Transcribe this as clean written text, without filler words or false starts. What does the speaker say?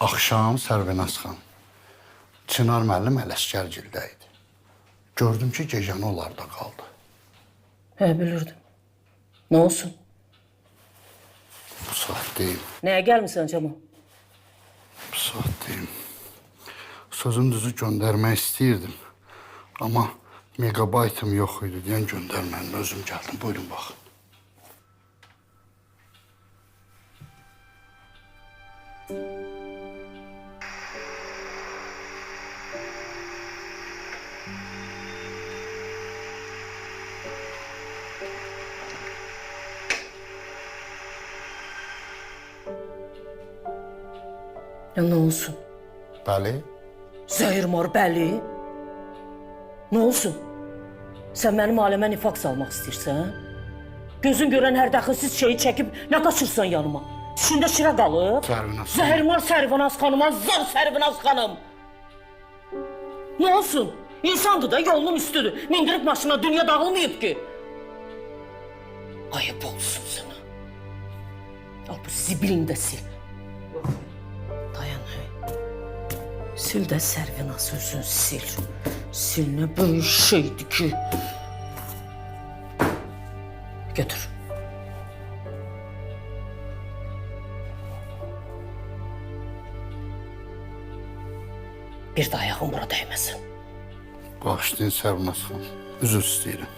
Axşam Sərvinaz xan, Çınar müəllim Ələsgərgildə idi. Gördüm ki, gecəni onlarda qaldı. Hə, bilirdim. Nə olsun? Bu saat deyim, Nəyə gəlmirsən Cəmal? bu saat deyim. Sözün düzü göndərmək istəyirdim. Amma megabaytım yox idi deyən göndərmədim. Özüm gəldim. Buyurun baxın. Ya nə olsun? Bəli, Zəhirmar, bəli. Nə olsun? Sən mənim aləmə nifaq salmaq istəyirsən? Gözün görən hər dəxilsiz şeyi çəkib nə qaçırsan yanıma? İçində şirə qalıb? Sərvinaz xanım. Zəhirmar Sərvinaz xanıma, zor Sərvinaz xanım. Nə olsun? İnsandır da, yolunun üstüdür. Mindirib maşına dünya dağılmayıb ki. Ayıp olsun sana. Al bu zibilini də sil. Dayan hey. Sil də Sərvinaz özün sil. Sil nə böyük şeydir ki. Götür. Bir də ayağın bura dəyməsin. Bağışlayın Sərvinaz xan. Üzr istəyirəm.